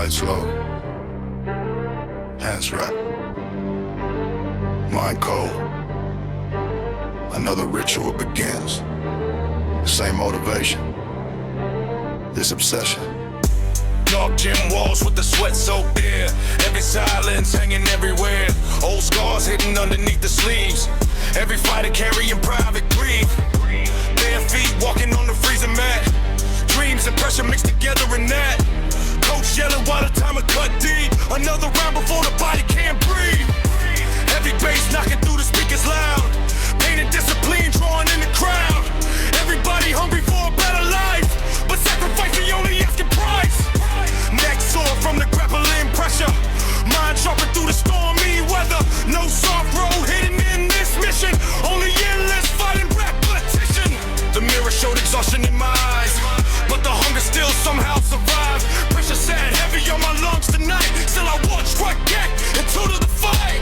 Lights low, hands wrapped, mind cold. Another ritual begins. Same motivation, this obsession. Dark gym walls with the sweat soaked air. Every silence hanging everywhere. Old scars hidden underneath the sleeves. Every fighter carrying private grief. Bare feet walking on the freezing mat. Dreams and pressure mixed together in that. Coach yelling while the timer cut deep. Another round before the body can't breathe. Heavy bass knocking through the speakers loud. Pain and discipline drawing in the crowd. Everybody hungry for a better life, but sacrifice the only asking price. Neck sore from the grappling pressure. Mind sharpened through the stormy weather. No soft road hidden in this mission. Only endless fighting repetition. The mirror showed exhaustion in my eyes, but the hunger still somehow survived. Pressure sat heavy on my lungs tonight. Still I walked, struck back, and to the fight.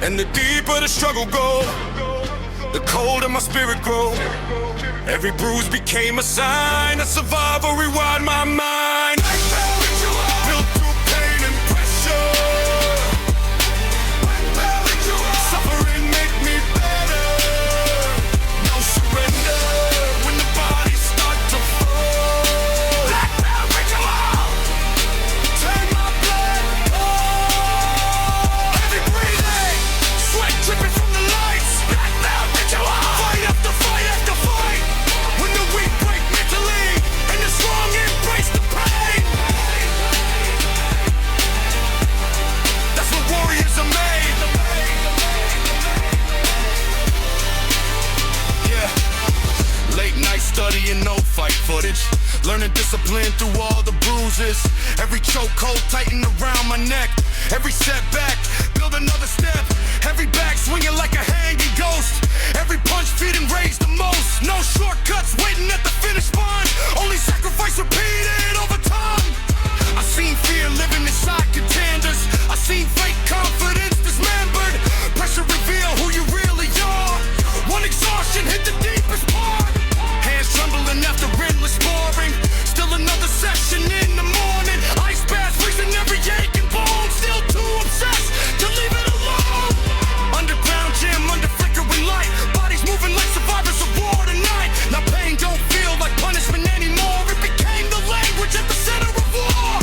And the deeper the struggle go, the colder my spirit grow. Every bruise became a sign. A survivor rewind my mind. Built through pain and pressure. Suffering make me better. No surrender when the bodies start to fall. Black belt ritual. Turn my blood cold. Heavy breathing, sweat dripping from the lights. Black belt ritual. Fight after fight after fight. When the weak break mentally and the strong embrace the pain. That's what warriors are made. Yeah. Late night studying no fight footage. Learning discipline through all the bruises. Every chokehold tighten around my neck. Every setback, build another step. Every back swinging like a hanging ghost. Every punch feeding raised the most. No shortcuts waiting at the finish line. Only sacrifice repeated over time. I seen fear living inside contenders. I seen fake confidence dismembered. Pressure reveal who you really are. One exhaustion hit the deepest part. Hands trembling after endless sparring. Still another session in the morning. Ice baths freezing every aching bone. Still too obsessed to leave it alone. Underground gym under flickering light. Bodies moving like survivors of war tonight. Now pain don't feel like punishment anymore. It became the language at the center of war.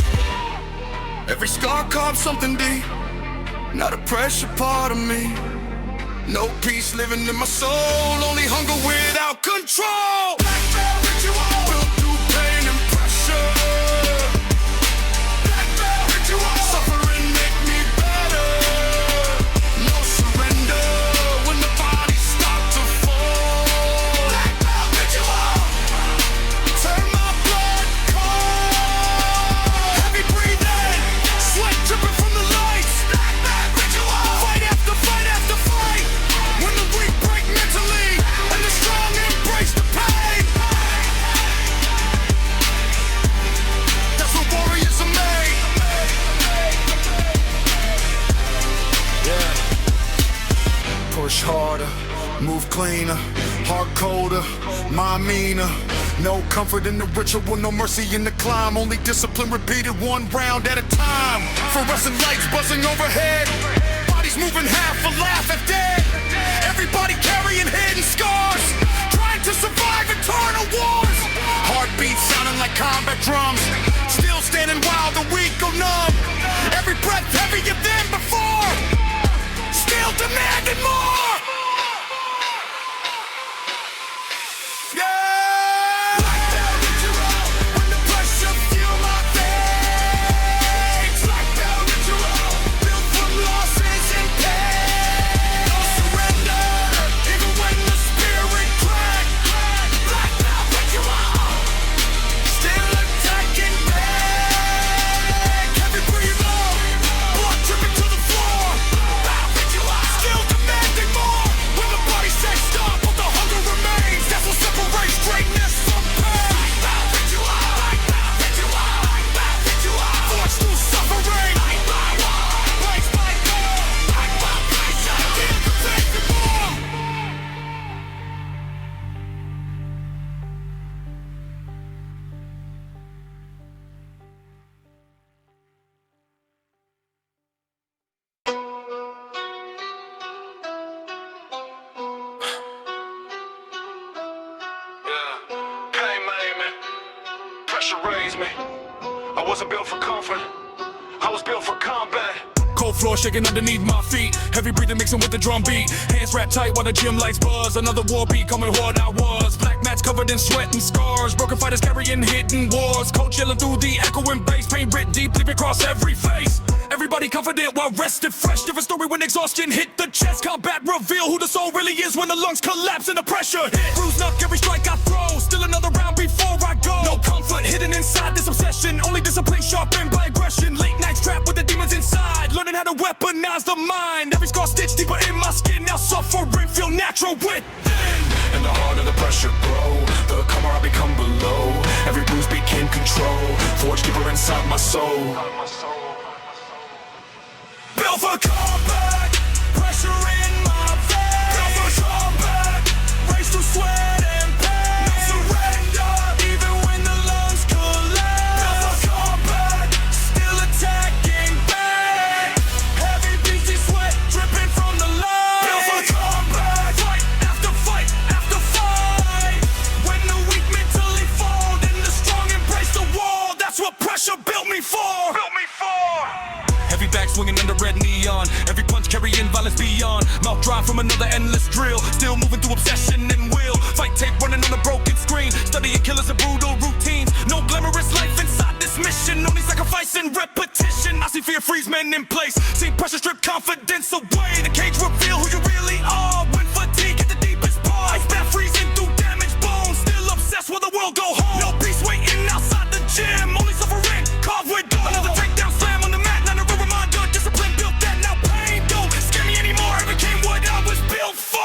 Every scar carved something deep. Not a pressure part of me. No peace living in my soul. Only hunger without control. Black belt ritual. Built through pain and pressure. Black belt ritual. Suffering make me better. No surrender when the bodies start to fall. Black belt ritual. Turn my blood cold. Heavy breathing, sweat dripping from the lights. Black belt ritual. Fight after fight after fight. When the weak break mentally and the strong embrace the pain. That's what warriors are made. Yeah. Push harder, move cleaner, heart colder, mind meaner. No comfort in the ritual, no mercy in the climb. Only discipline repeated one round at a time. Fluorescent lights buzzing overhead. Bodies moving half a laugh at dead. Everybody carrying hidden scars. Trying to survive eternal wars. Heartbeats sounding like combat drums. Still standing while the weak go numb. Every breath heavier than before. Still demanding more. Yeah! Black belt ritual. When the pressure fuel my veins. Black belt ritual. Built from losses and pain. No surrender, even when the spirit cracked. Black belt ritual. Still attacking back. Heavy breathing, blood dripping to the floor. Belt ritual. Still demanding raised me. I wasn't built for comfort, I was built for combat. Cold floor shaking underneath my feet, heavy breathing mixing with the drum beat. Hands wrapped tight while the gym lights buzz. Another war beat coming hard I was. Black mats covered in sweat and scars, broken fighters carrying hidden wars. Coach yelling through the echoing bass, pain writ deep, leaping across every face. Everybody confident while rested fresh. Different story when exhaustion hit the chest. Combat reveal who the soul really is when the lungs collapse and the pressure hit. Bruised up every strike I throw, still another round before I go. No comfort hidden inside this obsession, only discipline sharpened by aggression. Late nights trapped with the demons inside, learning how to weaponize the mind. Every scar stitched deeper in my skin, now suffering feel natural within. And the harder the pressure grow, the calmer I become below. Every bruise became control, forged deeper inside my soul. Built for combat, pressure in my veins. Built for combat, race through sweat and pain. No surrender, even when the lungs collapse. Built for combat, still attacking back. Heavy beats in sweat dripping from the lungs. Built for combat, fight after fight after fight. When the weak mentally fall, then the strong embrace the wall. That's what pressure built me for. Heavy back swinging under red neon, every punch carrying violence beyond. Mouth dry from another endless drill, still moving through obsession and will. Fight tape running on a broken screen, studying killers and brutal routines. No glamorous life inside this mission, only sacrifice and repetition. I see fear freeze men in place, see pressure strip confidence away. The cage reveal who you really are when fatigue at the deepest part. Ice bath freezing through damaged bones, still obsessed while the world go home. No peace waiting outside the gym, only suffering carved with gold. Another takedown slam on the mat, not a real reminder. Discipline built that, now pain don't scare me anymore. I became what I was built for.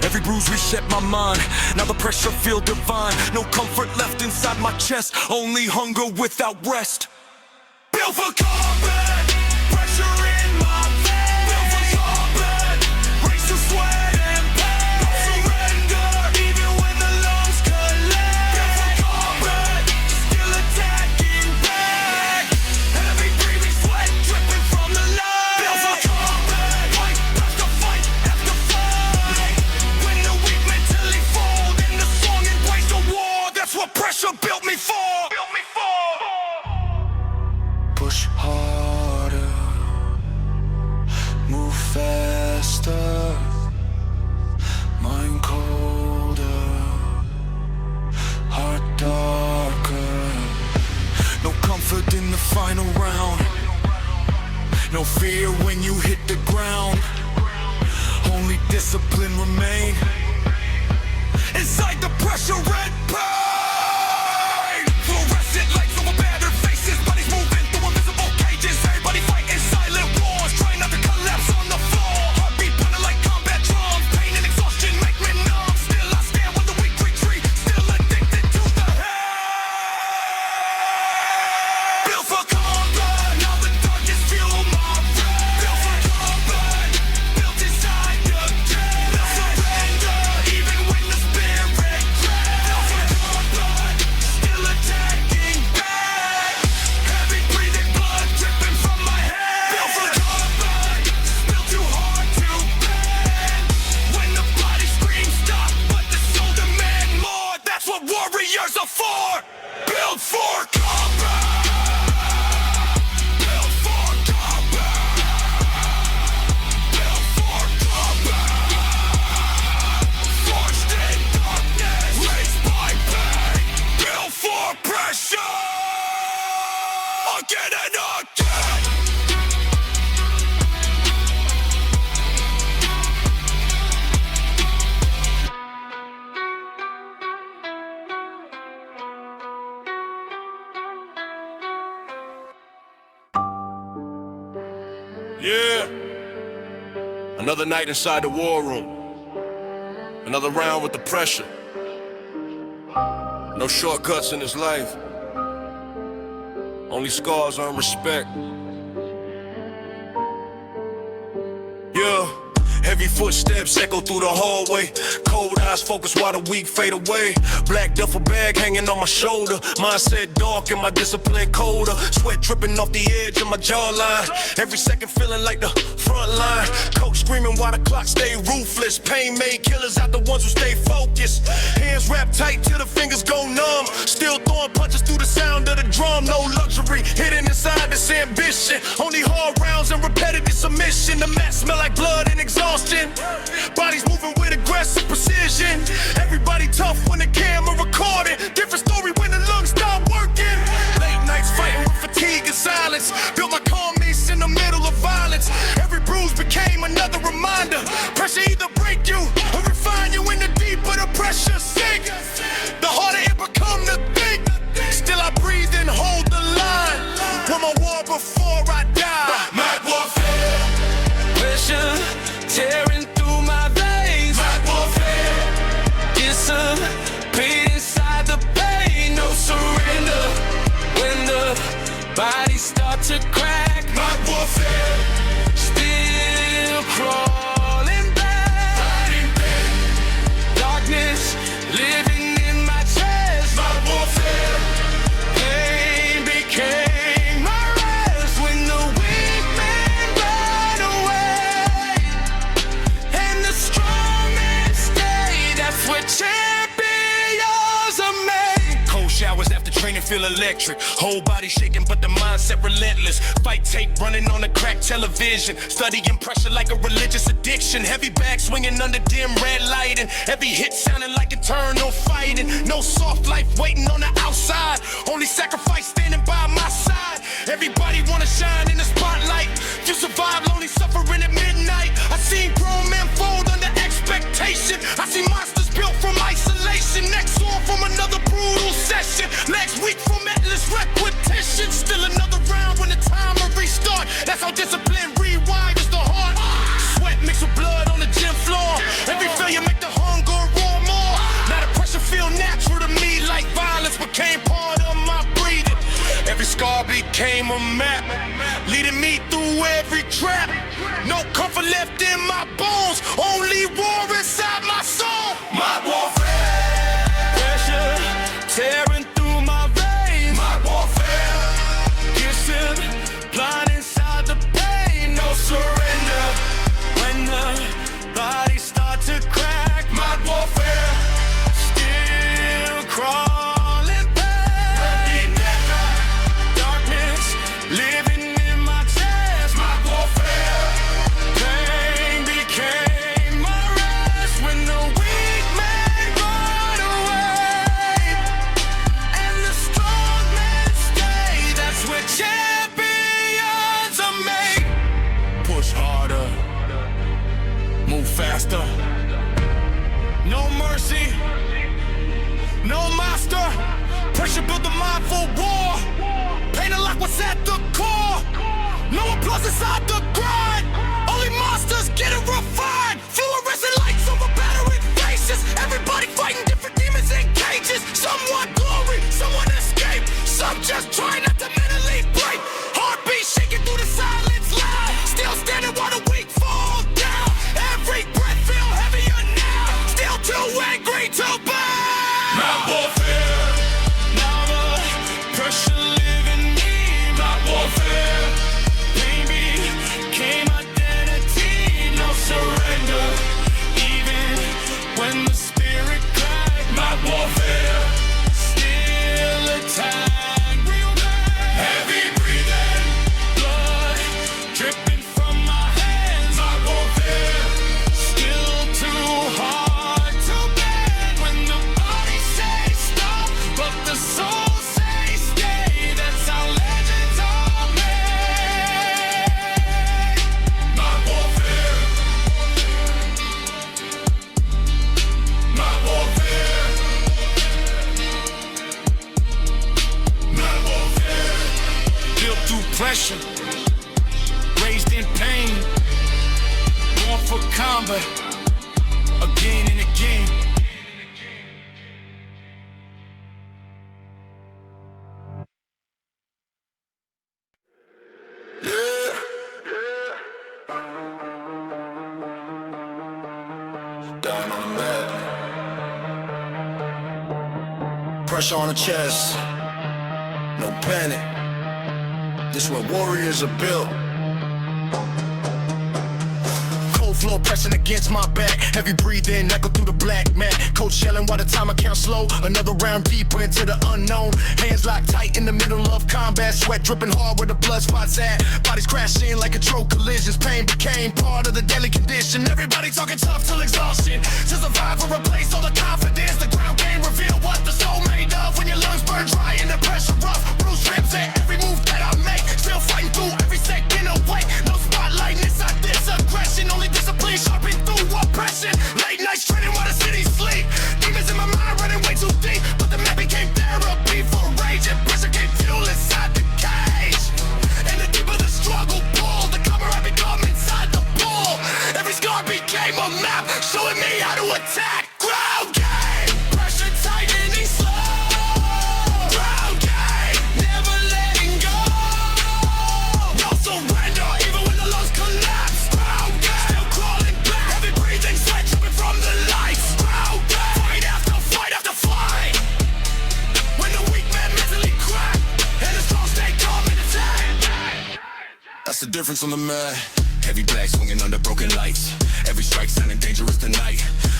Every bruise reset my mind, now the pressure feel divine. No comfort left inside my chest, only hunger without rest. Built for combat, pressure in my veins. Built for combat, race through sweat and pain. No surrender, even when the lungs collapse. Built for combat, still attacking back. Heavy breathing, sweat dripping from the lungs. Built for combat, fight after fight after fight. When the weak mentally fall, then the strong embrace the war. That's what pressure built me for. Push harder, move faster, mind colder, heart darker. No comfort in the final round, no fear when you hit the ground. Only discipline remain inside the pressure and pain. Fluorescent lights over battered faces, bodies moving through invisible cages. Everybody fighting silent wars, trying not to collapse on the floor. Heartbeat pounding like combat drums, pain and exhaustion make me numb. Still I stand when the weak retreat, still addicted to the hell. Built for combat, now the darkness fuel my brain. Built for combat, built inside the game. No surrender, even when the spirit cracks. Built for combat, still attacking back. Heavy breathing, blood dripping from my head. Built for combat, still too hard to bend. When the body screams stop, but the soul demand more. That's what warriors are for. Built for combat. Built for combat. Built for combat. Forged in darkness, raised by pain. Built for pressure. Again and again. Yeah. Another night inside the war room. Another round with the pressure. No shortcuts in this life. Only scars earn respect. Yeah. Heavy footsteps echo through the hallway. Cold eyes focus while the weak fade away. Black duffel bag hanging on my shoulder. Mindset dark and my discipline colder. Sweat dripping off the edge of my jawline. Every second feeling like the front line. Coach screaming while the clock stay ruthless. Pain made killers out the ones who stay focused. Hands wrapped tight till the fingers go numb. Still throwing punches through the sound vision. The mat smell like blood and exhaustion. Bodies moving with aggressive precision. Everybody tough when the camera recorded. Different story when the lungs stop working. Late nights fighting with fatigue and silence. Built my calmness in the middle of violence. Every bruise became another reminder. Pressure either break you or refine you. In the deeper the pressure sink, the harder it become to think. Still I breathe and hold the line. Put my war before I die. Mad warfare. Pressure tearing through my veins. Mad warfare. Dissipate inside the pain. No surrender when the bodies start to crack. Mad warfare. Still crawling back. Darkness living in my chest. Mad warfare. Pain became my rest when the weak men run away and the strong men stay. That's what champions are made. Cold showers after training feel electric. Whole body shaking but the mindset relentless. Fight tape running on a cracked television. Studying pressure like a religious addiction. Heavy bag swinging under dim red lighting. Every hit sounding like eternal fighting. No soft life waiting on the outside. Only sacrifice standing by my side. Everybody wanna shine in the spotlight. You survive lonely suffering at midnight. I seen grown men fold under expectation. I see monsters built from isolation. Next on from another brutal session. Legs weak from endless repetition. Still another round when the timer restart. That's how discipline rewires the heart. Sweat mixed with blood on the gym floor. Every failure make the hunger roar more. Now the pressure feel natural to me, like violence became part of my breathing. Every scar became a map, leading me through every trap. No comfort left in my bones, only war inside my soul. My warfare. Pressure tearing through my veins. My warfare. Blind inside the pain. No surrender when the bodies start to crack. My warfare. Still crawling back. Darkness living in my chest. My warfare. Pain became my rest when the weak men run away and the strong men stay. That's what champions are made. Push harder, move faster. No mercy, no master. Pressure built the mind for war. Pain and lock what's at the core. No applause inside the grind. Only monsters get it refined. Fluorescent lights over battering faces. Everybody fighting different demons in cages. Some want glory, someone escape. Some just try not to mentally break. Heartbeat shaking through the silence loud. Still standing while the weak fall down. Every breath feel heavier now. Still too angry to bow. My warfare. Now the pressure live in me. My warfare. Pain became identity. No surrender even when the spirit cracked. My warfare. Still attack real bad. Heavy breathing. Blood dripping from my hands. My warfare. Still too hard to bend when the body says stop, but the soul says stay. That's how legends are made. My warfare. My warfare. My warfare. Built through pressure, raised in pain, born for combat, again and again. Down on the mat. Pressure on the chest. No panic. This is what warriors are built. Cold floor pressing against my back. Heavy breathing, echo through the black mat. Cold coach yelling while the timer counts slow. Another round deeper into the unknown. Hands locked tight in the middle of combat. Sweat dripping hard where the blood spots at. Bodies crashing like controlled collisions. Pain became part of the daily condition. Everybody talking tough till exhaustion. To survive or replace all the confidence. The ground game reveal what the soul made of. When your lungs burn dry and the pressure rough. Bruce ribs at every move that I make. Still fighting through every second away. No spotlight inside this aggression. Only discipline sharpened through oppression. Late nights training while the city sleep. Demons in my mind running way too deep. But the map became therapy for rage. And pressure came fuel inside the cage. And the deeper the struggle pull, the calmer I become inside the pool. Every scar became a map, showing me how to attack. Ground game, pressure tightening slow. Ground game, never letting go. No surrender, even when the lungs collapse. Ground game, still crawling back. Heavy breathing, sweat dripping from the lights. Ground game, fight after fight after fight. When the weak man mentally crack, and the strong stay calm and attack. That's the difference on the mat. Heavy black swinging under broken lights. Every strike sounding dangerous tonight.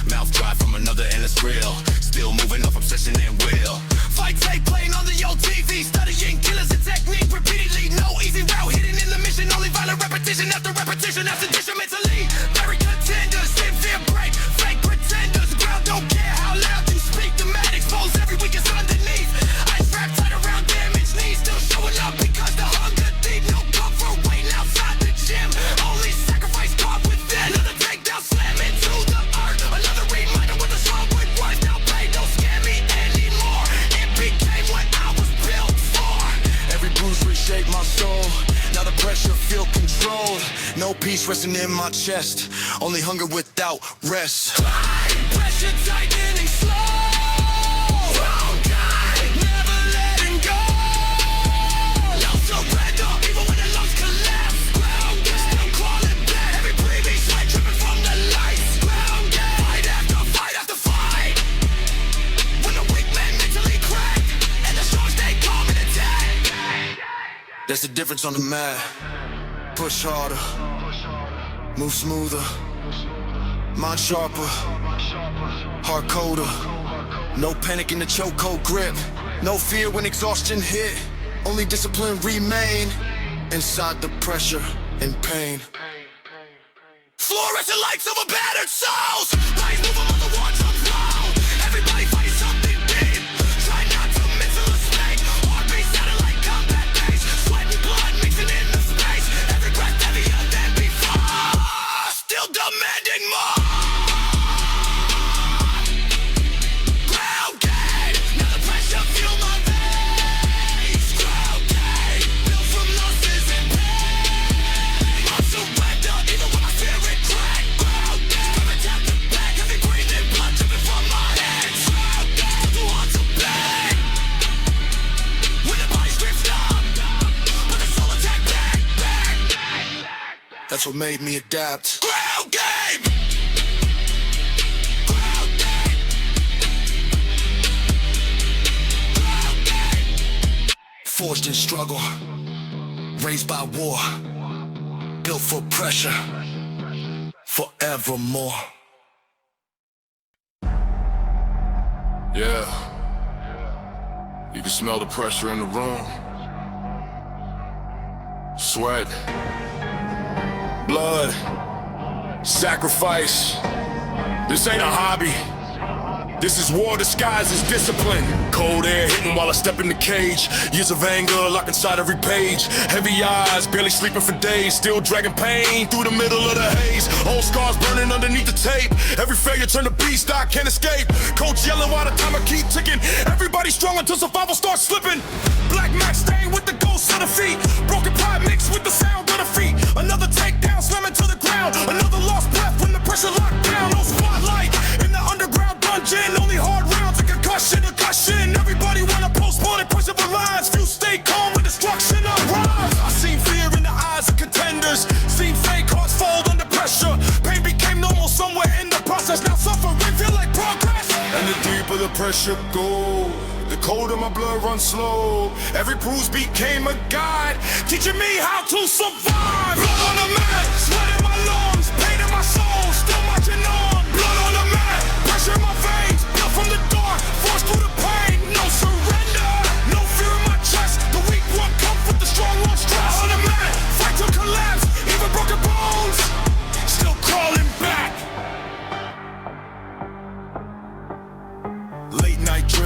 Mouth dry from another endless grill. Still moving off obsession and will. Fight tape playing on the old TV. Studying killers and technique repeatedly. No easy route hidden in the mission. Only violent repetition after repetition. After addition mentally. Very contenders. Sin fear break. Fake pretenders. Ground don't care how loud you speak. The man expose every weakness underneath. I strap tight around damaged knees. Still showing up because the hunger deep. No comfort waiting outside the gym. Only sacrifice caught within. Another takedown slam into the earth. Another reminder what the song would was. Now pain don't scare me anymore. It became what I was built for. Every bruise reshaped my soul. Now the pressure feel controlled. No peace resting in my chest. Only hunger without rest. Pressure tightening slow. Never letting go. No surrender, even when the lungs collapse. Ground game, still crawling back. Every breathing sweat dripping from the lights. Ground game, fight after fight after fight. When the weak man mentally crack, and the strong stay calm and attack. That's the difference on the mat. Push harder, move smoother, mind sharper, heart colder. No panic in the chokehold grip. No fear when exhaustion hit. Only discipline remain inside the pressure and pain. Fluorescent lights over battered souls. Bodies move on the one jump round. Everybody fighting something deep. Try not to miss a mistake. Heartbeat sounding like combat bass. Sweat and blood mixing in the space. Every breath heavier than before. Still demanding more. Ground game, now the pressure fuel my veins. Ground game, built from losses and pain. No surrender, even when my spirit crack. Ground game, coming down the back. Heavy breathing, blood dripping from my hands. Ground game, too hard to bang. When the body strips up, but the soul attack back. That's what made me adapt. Ground game. Ground game. Ground game. Forged in struggle, raised by war, built for pressure, forevermore. Yeah. You can smell the pressure in the room. Sweat. Blood. Sacrifice. This ain't a hobby. This is war disguised as discipline. Cold air hitting while I step in the cage. Years of anger locked inside every page. Heavy eyes, barely sleeping for days. Still dragging pain through the middle of the haze. Old scars burning underneath the tape. Every failure turned to beast, I can't escape. Coach yelling while the timer keep ticking. Everybody strong until survival starts slipping. Black max stain with the ghosts of the feet. Broken pride mixed with the sound of the feet. Another takedown slamming to the ground. Another lost breath when the pressure locked down. No spotlight in the underground dungeon. Only hard rounds, a concussion. Everybody wanna postpone it, push up the lines. Few stay calm when destruction arrives. I seen fear in the eyes of contenders. Seen fake hearts fold under pressure. Pain became normal somewhere in the process. Now suffering feel like progress. And the deeper the pressure goes, the colder my blood runs slow. Every bruise became a guide, teaching me how to survive. Blood on the mat, sweat in my lungs, pain in my soul, still marching on. Blood on the mat, pressure in my veins.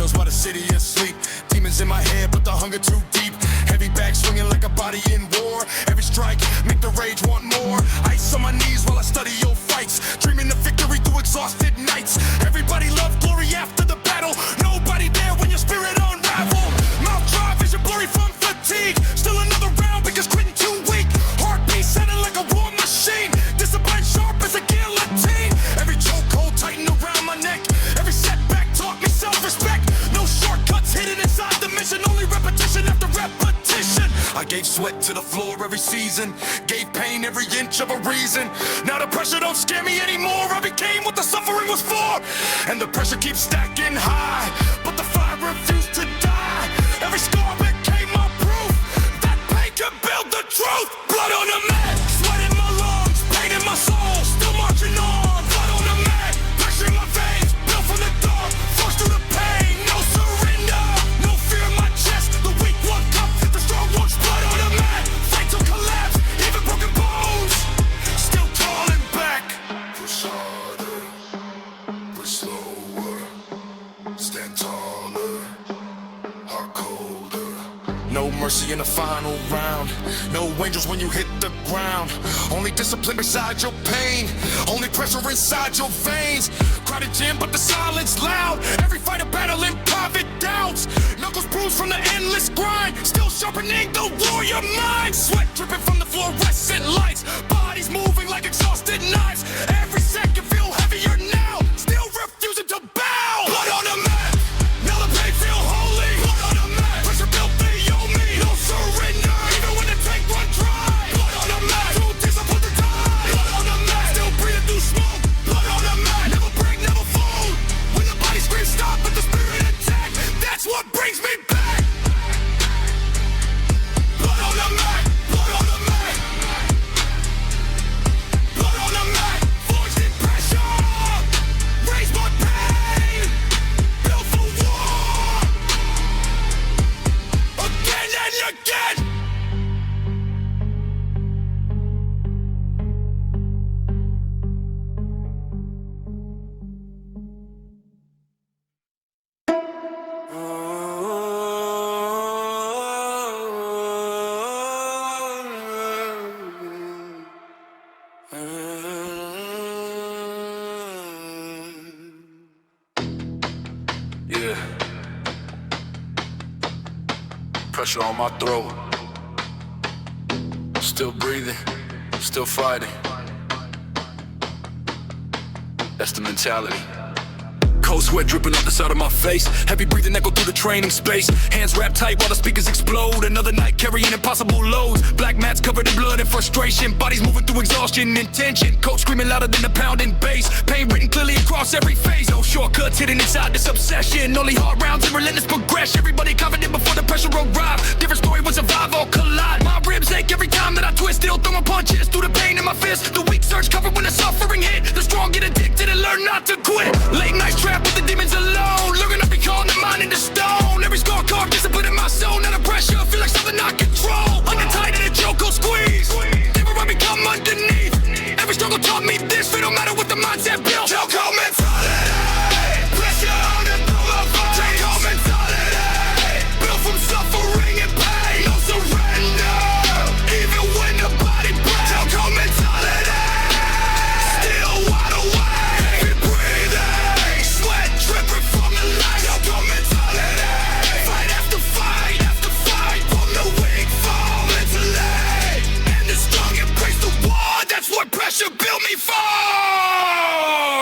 drills while the city asleep. Demons in my head, but the hunger too deep. Heavy back swinging like a body in war. Every strike make the rage want more. Ice on my knees while I study your fights. Dreaming of victory through exhausted nights. Everybody love glory after the battle. Nobody there when your spirit unravel. Mouth dry, vision blurry from fatigue. Still another round because quitting too weak. Heartbeat sounding like a war machine. Discipline sharp as a guillotine. Every chokehold tighten around my neck. Every setback taught me self-respect. No shortcuts hidden inside the mission. Only repetition after repetition. I gave sweat to the floor every season. Gave pain every inch of a reason. Now the pressure don't scare me anymore. I became what the suffering was for. And the pressure keeps stacking high, but the fire refused to die. Every scar became my proof that pain can build the truth. Blood on the mat, sweat in my lungs, pain in my soul. Still marching on. Blood on the mat, pressure in my veins. Built from the dark, forced through the pain. No surrender, no fear in my chest. The weak one cup, the strong one's blood on the mat. Fight till collapse, even broken bones. Still crawling back. Push harder, push slower, stand taller, heart colder. No mercy in the final round. No angels when you hit the ground. Only discipline beside your pain. Only pressure inside your veins. Crowded gym, but the silence loud. Every fight a battle in private doubts. Knuckles bruised from the endless grind. Still sharpening the warrior mind. Sweat dripping from the fluorescent lights. Bodies moving like exhausted knives. Every second feel heavier now. Still refusing to bow. Blood on the mat. Now the pain feel holy. Blood on the mat. Pressure built they owe me. No surrender. Even when the tank run dry. Blood on the mat. Too disciplined to die. Blood on the mat. Still breathing through smoke. Blood on the mat. Never break, never fold. When the body screams stop, but the spirit attack. That's what brings me back. Blood on the mat. Blood on the mat. Blood on the mat. Forged in pressure. Raise my pain. Built for war. Again and again. Yeah. Pressure on my throat. Still breathing, still fighting. That's the mentality. Cold sweat dripping off the side of my face. Heavy breathing echo through the training space. Hands wrapped tight while the speakers explode. Another night carrying impossible loads. Black mats covered in blood and frustration. Bodies moving through exhaustion and tension. Coach screaming louder than the pounding bass. Pain written clearly across every phase. No shortcuts hidden inside this obsession. Only hard rounds and relentless progression. Everybody confident before the pressure arrive. Different story when survive or collide. My ribs ache every time that I twist. Still throwing punches through the pain in my fist. The weak surge covered when the suffering hit. The strong get addicted and learn not to quit. Late nights trapped with the demons alone. Learning to be calm, the mind into stone. Every scar carved discipline in my soul. Now the pressure feel like something I control. Under tight in a choke squeeze. Never I become underneath. Every struggle taught me this. It don't matter what the mindset built. Chokehold mentality. Pressure on the throat. Chokehold mentality. Built from suffering and pain. No surrender. Even when the body breaks. Chokehold mentality. Still wide awake. Keep breathing. Sweat dripping from the light. Chokehold mentality. Fight after fight after fight. From the weak fall mentally. And the strong embrace the war. That's what pressure built me for.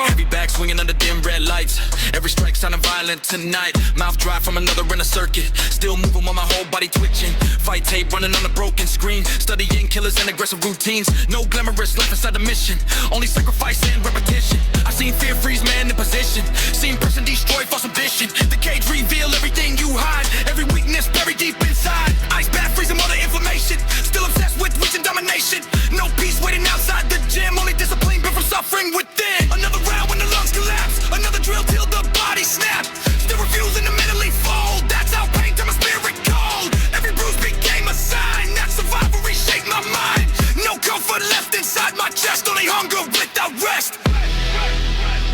Heavy back swinging under dim red lights. Every strike sounding violent tonight. Mouth dry from another inner circuit. Still moving while my whole body twitching. Fight tape running on a broken screen. Studying killers and aggressive routines. No glamorous life inside the mission. Only sacrifice and repetition. I seen fear freeze man in position. Seen person destroy false ambition. The cage reveal everything you hide. Every weakness buried deep inside. Ice bath freezing all the inflammation. Still obsessed with reaching domination. No peace waiting outside the gym. Only discipline built from suffering within. Another round when the lungs collapse. Another drill till the body snaps. Still refusing to mentally fold. That's how pain turned my spirit cold. Every bruise became a sign. That survival reshaped my mind. No comfort left inside my chest. Only hunger without rest.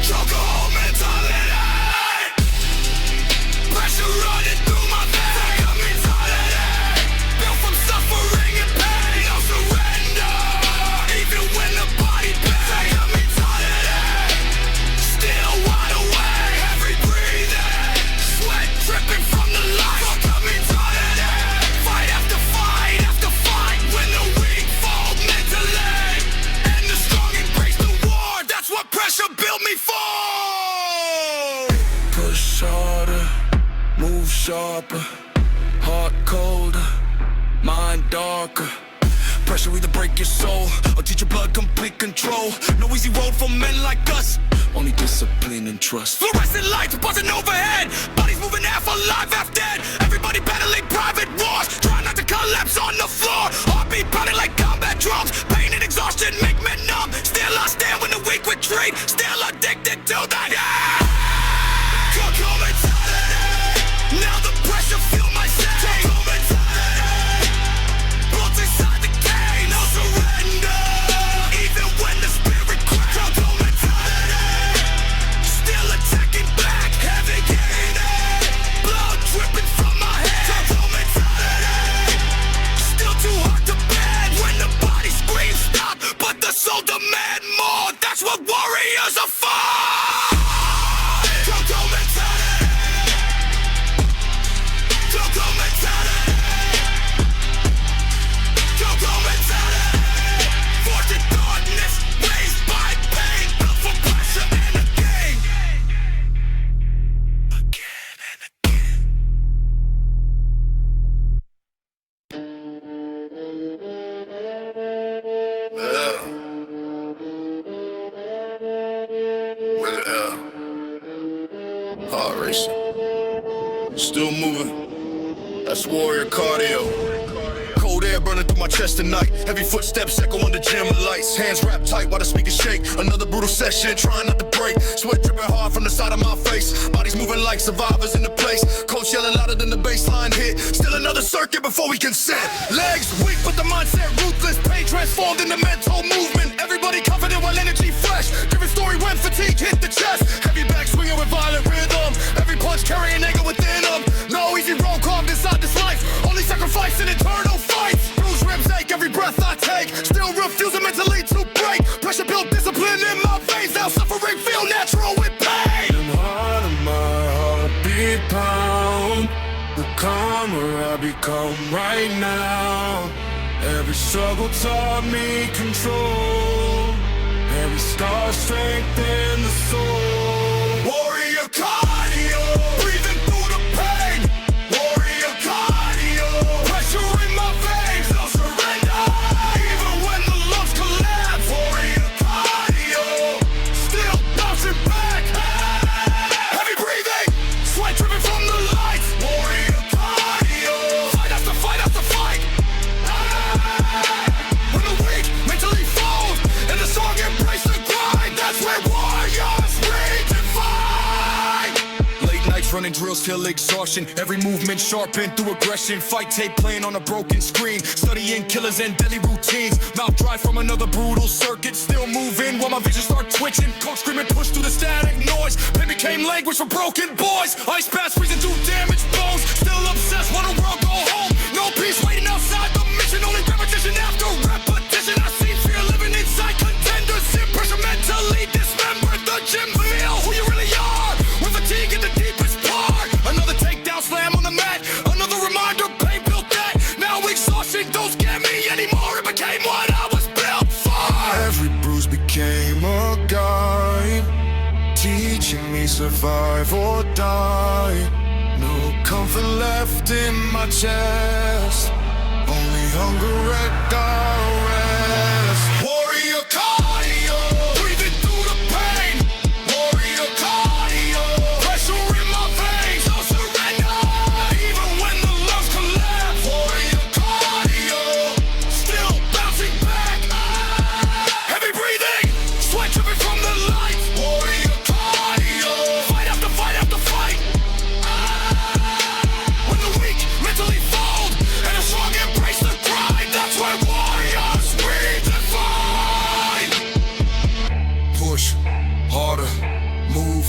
Chokehold mentality. harder, move sharper, heart colder, mind darker. Pressure either break your soul or teach your blood complete control. No easy road for men like us, only discipline and trust. Fluorescent lights buzzing overhead, bodies moving half alive, half dead. Everybody battling private wars, trying not to collapse on the floor. Heartbeat pounding like combat drums, pain and exhaustion make men numb. Still I stand when the weak retreat, still addicted to that. Come mentality, now the pressure feel my shame. Come mentality, built inside the cage, no surrender. Even when the spirit cracks, come mentality, still attacking back, heavy gaining, blood dripping from my head. Come mentality, still too hard to bend when the body screams stop, but the soul demand more. That's what warriors are for. Heart racing, still moving, that's warrior cardio. Cold air burning through my chest tonight. Heavy footsteps echo under gym lights. Hands wrapped tight while the speakers shake. Another brutal session, trying not to break. Sweat dripping hard from the side of my face. Bodies moving like survivors in the place. Coach yelling louder than the baseline hit. Still another circuit before we can sit. Legs weak but the mindset ruthless. Pain transformed into mental movement. Everybody confident while energy fresh. Different story when fatigue hit the chest. Heavy back swinging with violent rhythm. Every punch carrying anger within them. No easy road carved inside this life. Only sacrifice in eternal fights. Bruised ribs ache every breath I take. Still refusing mentally to break. Pressure built discipline in my veins. Now suffering feel natural with pain. The heart of my heartbeat pound. The calmer I become right now. Every struggle taught me control. Every scar strengthened the soul. Warrior cardio, breathing through the pain. Warrior cardio, pressure in my veins, no surrender. Even when the lungs collapse. Warrior cardio, still bouncing back. Heavy breathing, sweat dripping from the lights. Warrior cardio, fight after fight after fight. When the weak mentally fold and the strong embrace the grind, that's where warriors redefine. Late nights running drills till exhaustion. Every movement sharpened through aggression. Fight tape playing on a broken screen. Studying killers and deadly routines. Mouth dry from another brutal circuit. Still moving while my vision start twitching. Coach screaming push through the static noise. Pain became language for broken boys. Ice baths freezing through damaged bones. Still obsessed while the world go home. No peace waiting outside the mission. Only repetition after repetition. I see fear living inside contenders. In pressure mentally dismembered. The gym feel who you really are. With fatigue in the deepest part. Another takedown slam on the mat. Another reminder pain built that. Now exhaustion don't scare me anymore. It became what I was built for. Every bruise became a guide, teaching me survive or die. No comfort left in my chest. Only hunger at rest. Warrior cardio, breathing through the pain. Warrior cardio, pressure in my veins, no surrender. Even when the lungs collapse. Warrior cardio, still bouncing back. Heavy breathing, sweat dripping from the lights. Warrior cardio, fight after fight after fight. When the weak mentally fold and the strong embrace the grind, that's where warriors redefine. Push harder, move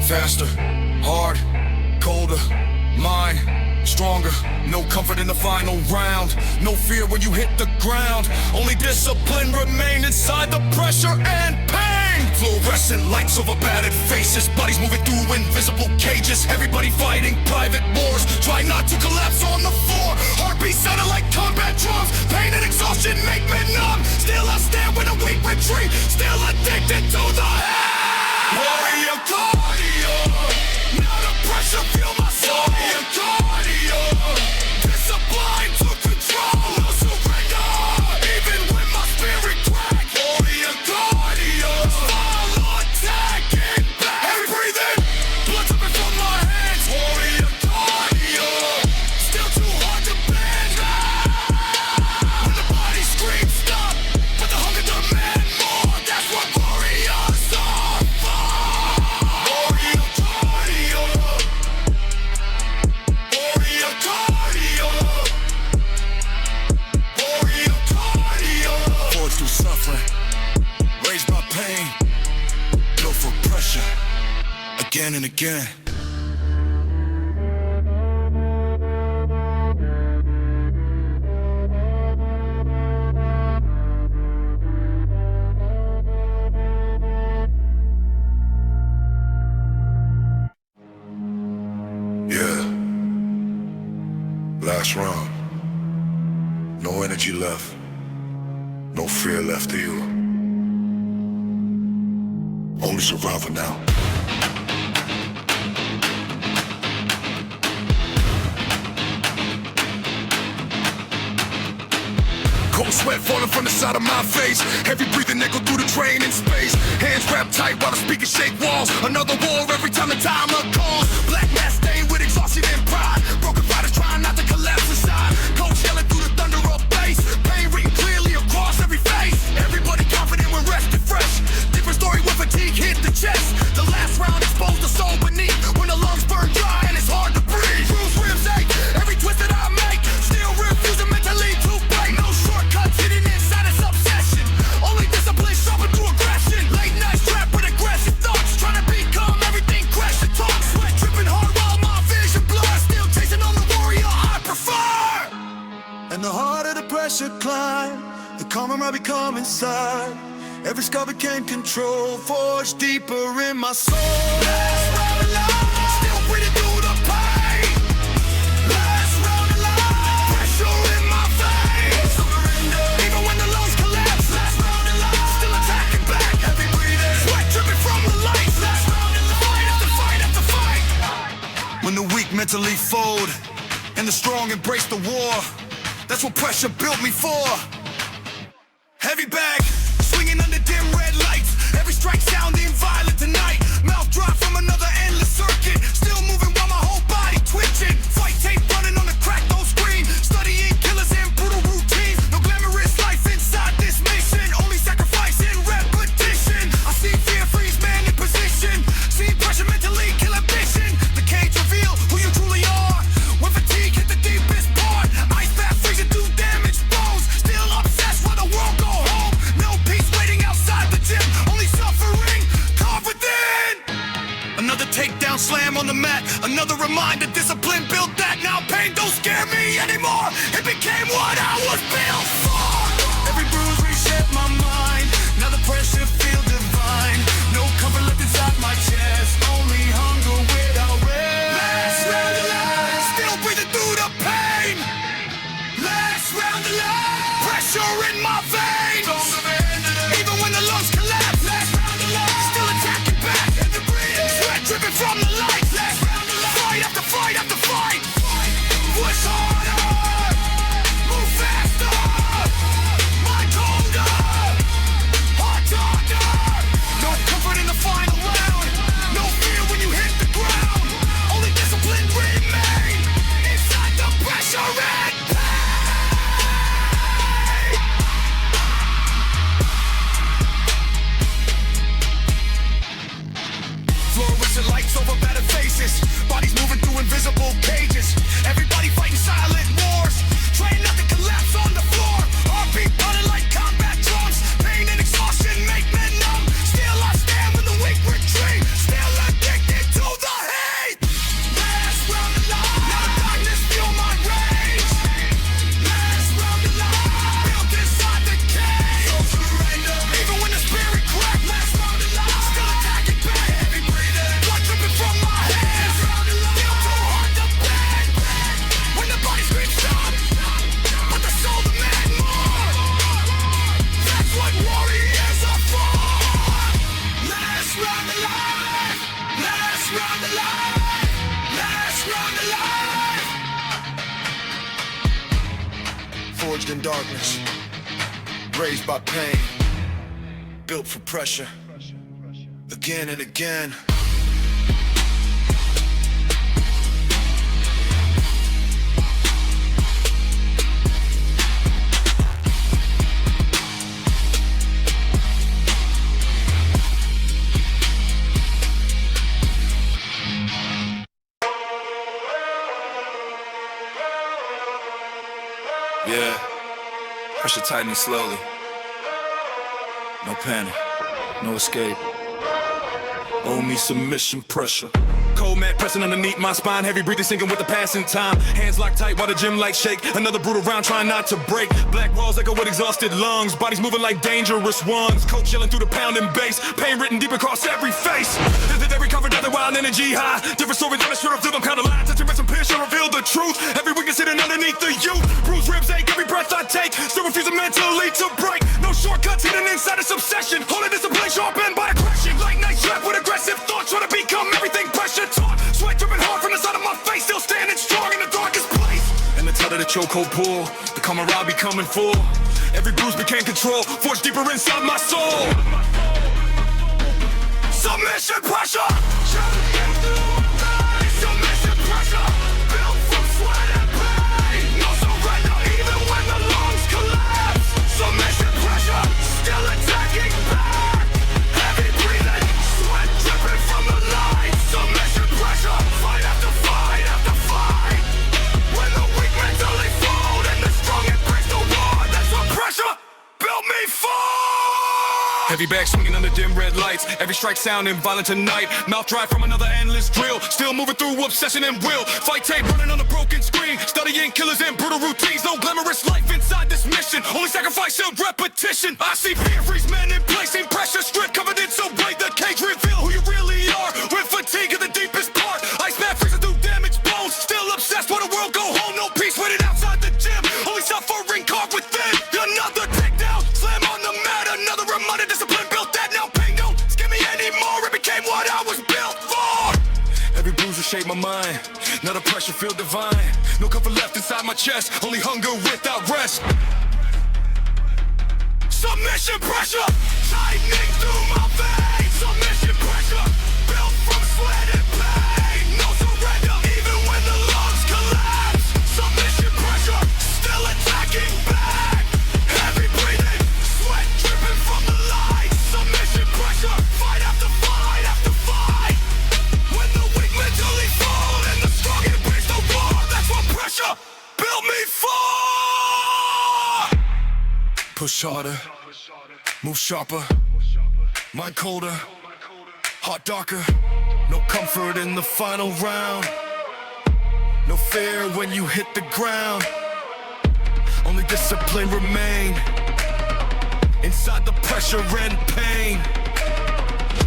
faster, hard, colder, mind stronger. No comfort in the final round. No fear when you hit the ground. Only discipline remain inside the pressure and pain. Fluorescent lights over battered faces. Bodies moving through invisible cages. Everybody fighting private wars. Try not to collapse on the floor. Heartbeat sounding like combat drums. Pain and exhaustion make me numb. Still I stand when a weak retreat. Still addicted to the hell. Warrior cardio. Now the pressure feel my soul. Warrior cardio, discipline took control. No surrender, even when my spirit crack. Warrior cardio, follow attacking back. Heavy breathing, blood dripping from my hands. Warrior cardio, still too hard to bend. When the body screams stop, but the hunger demand more. That's what warriors are for. Warrior cardio, warrior cardio, warrior cardio. Forged through suffering, raised by pain, built for pressure, again and again. Yeah. Last round. No energy left. No fear left to you. Only survival now. Cold sweat falling from the side of my face. Heavy breathing echo through the train in space. Hands wrapped tight while the speakers shake walls. Another war every time the timer calls. Black mask stained with exhaustion and pride. Broken fighters trying not to collapse inside. Coach yelling through the thunder of bass. Pain written clearly across every face. Everybody confident when rested fresh. Different story when fatigue hit the chest. The last round exposed the soul beneath. When the lungs burn dry and it's hard to breathe. Bruised ribs ache. Every twist that I make. Still refusing mentally to break. No shortcuts hidden inside this obsession. Only discipline sharpened through aggression. Late nights trapped with aggressive thoughts. Trying to become everything crash and talk. Sweat dripping hard while my vision blurs. Still chasing on the warrior I prefer. And the harder the pressure climbed, the calmer I become inside. Every scar became control, forged deeper in my soul. Last round alive, still breathing through the pain. Last round alive, pressure in my veins. Surrender, even when the lungs collapse. Last round alive, still attacking back. Heavy breathing, sweat dripping from the lights. Last round alive, fight after fight after fight. When the weak mentally fold and the strong embrace the war, that's what pressure built me for. Heavy bag, swinging under dim red lights. Every strike sounding violent tonight. Mouth dry from another endless circuit. Still moving while my whole body twitching. Fight tape running on the crack, don't scream. Studying killers and brutal routines. No glamorous life inside this mission. Only sacrifice and repetition. I see fear freeze man in position. See pressure mentally kill ambition. The cage reveal who you truly are. When fatigue hit the deepest part. Ice bath freezing through damaged bones. Still obsessed with the world go home. No peace waiting outside the gym. Only suffering carved within. Another takedown slam on the mat. Another reminder discipline built that. Now pain don't scare me anymore. It became what I was built for. Every bruise reshaped my mind. Now the pressure feel divine. No comfort left inside my chest. Only hunger without rest. Last round alive, still breathing through the pain. Last round alive, pressure in my veins. Even when the lungs collapse. Last round alive, still attacking back. Heavy breathing, sweat dripping from the lights. Last round alive, fight after fight after fight. Push harder, move faster. Mind colder, heart harder. No comfort in the final round. No Forged in darkness, raised by pain, built for pressure, again and again. Yeah, pressure tightening slowly. No panic, no escape. Owe me submission pressure. Cold mat pressing underneath my spine, heavy breathing sinking with the passing time. Hands locked tight while the gym lights shake. Another brutal round trying not to break. Black walls echo with exhausted lungs. Bodies moving like dangerous ones. Coach yelling through the pounding bass. Pain written deep across every face. They recovered at the wild energy high. Different stories on the shirt of them kind of lines. Touching some pierce to reveal the truth. Every weakness hidden underneath the youth. Bruised ribs ache every breath I take. Still refusing mentally to break. No shortcuts hidden inside this obsession. Holding discipline sharpened by aggression. Late night trap with aggressive thoughts. Trying to become everything pressure taught. Sweat dripping hard from the side of my face. Still standing strong in the darkest place. And the tide of the chokehold pull. The camaraderie coming full. Every bruise became control. Forged deeper inside my soul. Submission pressure. Submission pressure. Built from sweat and pain. No surrender even when the lungs collapse. Submission pressure. Still attacking back. Heavy breathing. Sweat dripping from the lines. Submission pressure. Fight after fight after fight. When the weak mentally fold and the strong embrace the war. That's what pressure built me for. Heavy back swinging under dim red lights. Every strike sounding violent tonight. Mouth dry from another endless drill. Still moving through obsession and will. Fight tape running on a broken screen. Studying killers and brutal routines. No glamorous life inside this mission. Only sacrifice and repetition. I see fear freeze men in place. In pressure strip covered in so bright. The cage reveal who you really are. With fatigue at the deepest part. Ice man freezing through damaged bones. Still obsessed when the world go home. No peace waiting outside the gym. Only suffering carved within. Another takedown. Slam on the mat. Another reminder. Discipline built that. Now pain don't scare me anymore. It became what I was built for. Every bruise will shape my mind. Now the pressure feel divine. No comfort left inside my chest. Only hunger without rest. Submission pressure. Tightening through my veins. Submission pressure. Built from sweat and pain. No surrender even when the lungs collapse. Submission pressure. Still attacking back. Heavy breathing. Sweat dripping from the lights. Submission pressure. Fight after fight after fight. When the weak mentally fall and the strong embrace the war. That's what pressure built me for. Push harder, move sharper, mind colder, heart darker. No comfort in the final round. No fear when you hit the ground. Only discipline remain inside the pressure and pain.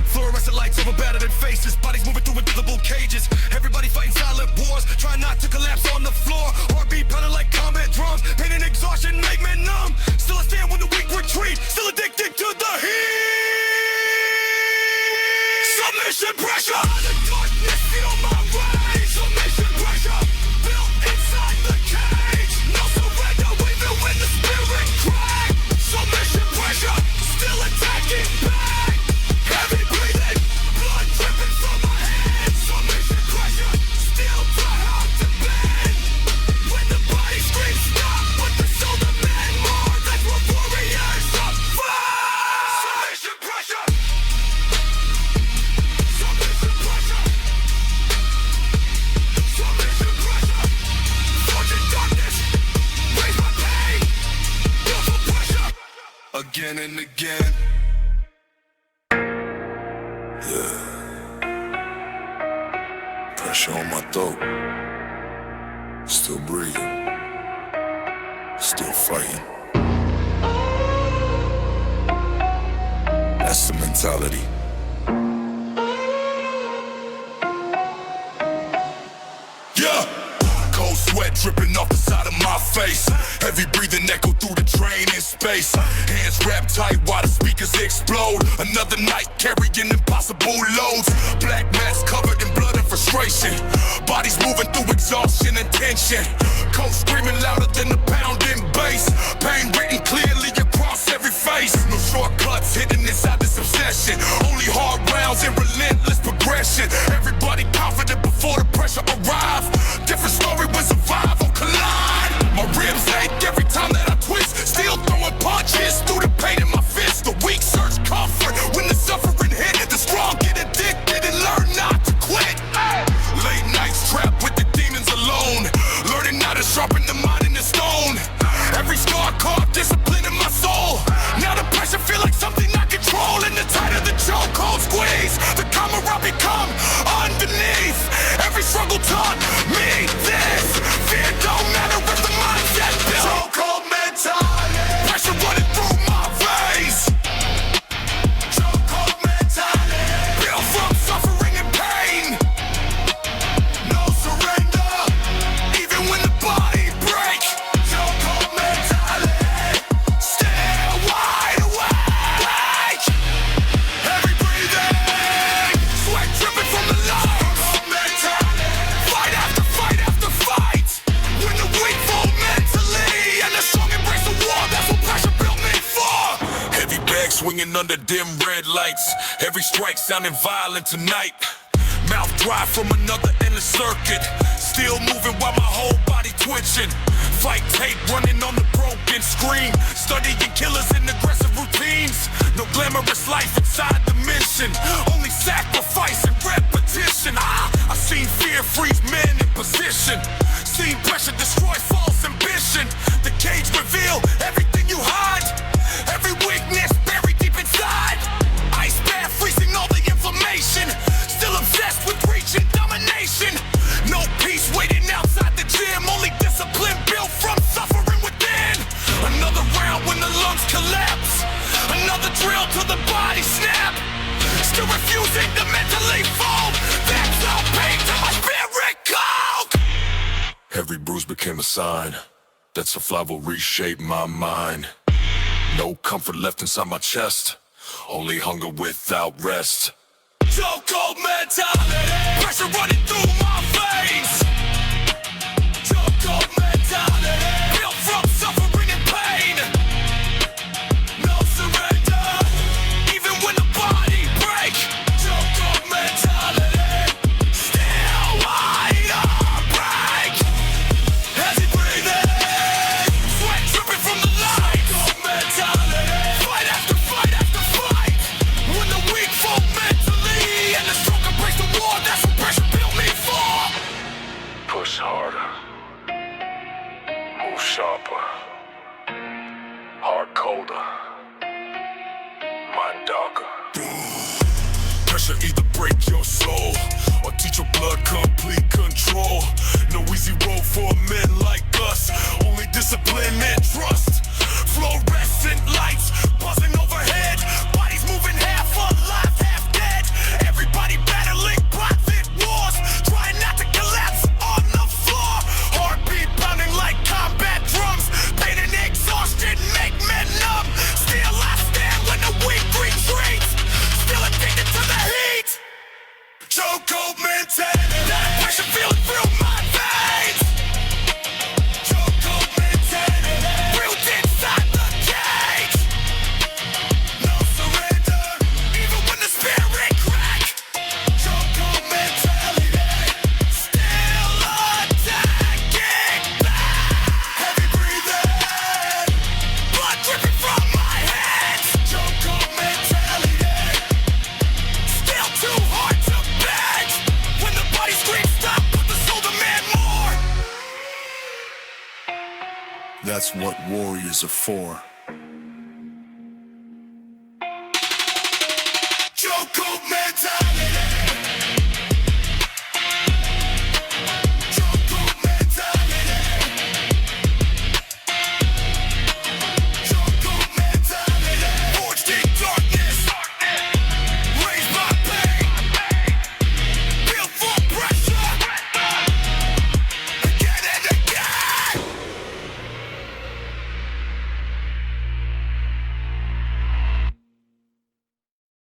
Fluorescent lights over battered faces. Bodies moving through invisible cages. Everybody fighting silent wars. Trying not to collapse on the floor. Heartbeat pounding like combat drums. Pain and exhaustion make me numb. Still I stand when the weak retreat. Still addicted to the heat. Submission pressure. The darkness feel my rage. Submission pressure. Built inside the cage. No surrender even when the spirit cracks. Submission pressure. Still attacking back. Heavy breathing, blood dripping from my hands. Submission pressure, still try hard to bend. When the body screams stop, but the soul demand more. That's what warriors are for. Submission pressure. Submission pressure. Submission pressure. Forged in darkness, raise my pain. Built for pressure, again and again. Pressure on my throat. Still breathing. Still fighting. That's the mentality. Yeah! Cold sweat dripping off the side of my face. Heavy breathing echo through the training space. Hands wrapped tight while the speakers explode. Another night carrying impossible loads. Black mask covered in blood and frustration. Bodies moving through exhaustion and tension. Cold screaming louder than the pounding bass. taught me this. Fear don't matter if the mindset built. Chokehold mentality. Pressure running through my veins. Chokehold mentality. Built from suffering and pain. No surrender, even when the body breaks. Chokehold mentality. Still wide awake. Heavy breathing, sweat dripping from the lungs. Mentality. Fight after fight after fight. When the weak fall mentally and the strong embrace the war, that's what passion built me for. Heavy bag swinging under dim red lights. Every strike sounding violent tonight. Mouth dry from another endless circuit. Still moving while my whole body twitching. Fight tape running on the broken screen. Studying killers and aggressive routines. No glamorous life inside the mission. Only sacrifice and repetition. I seen fear freeze men in position. Seen pressure destroy false ambition. The cage reveal everything you hide. Every weakness buried deep inside. Ice bath freezing all the inflammation. Still obsessed with reaching domination. No peace waiting outside the gym. Only discipline built from suffering within. Another round when the lungs collapse. Another drill till the body snap. Still refusing to mentally fold. That's no pain to my spirit cold. Every bruise became a sign that survival reshaped my mind. No comfort left inside my chest. Only hunger without rest. Chokehold mentality. Pressure running through my veins. Chokehold mentality. Built from suffering and pain. No surrender, even when the body breaks. Chokehold mentality. Still wide awake. Heavy breathing, sweat dripping from the lungs. Chokehold mentality. Fight after fight after fight. When the weak fall mentally and the strong embrace the war, that's what pressure built me for. Push harder, move sharper, heart colder, mind darker. Pressure either break your soul or teach your blood complete control. No easy road for men like us. Only discipline and trust. Fluorescent lights buzzing overhead. Bodies moving half alive, half dead. Everybody battling private wars. Trying not to collapse on the floor. Heartbeat pounding like combat drums. Pain and exhaustion make men numb. Still I stand when the weak retreats. Still addicted to the heat. Chokehold mentality. Pressure feeling through my veins. Chokehold mentality. Built inside the cage. No surrender, even when the spirit crack. Chokehold mentality. Still attacking back. Heavy breathing, blood dripping from my hands. Chokehold mentality. Still too hard to bend. When the body screams stop, but the soul demand more. That's what warriors are for.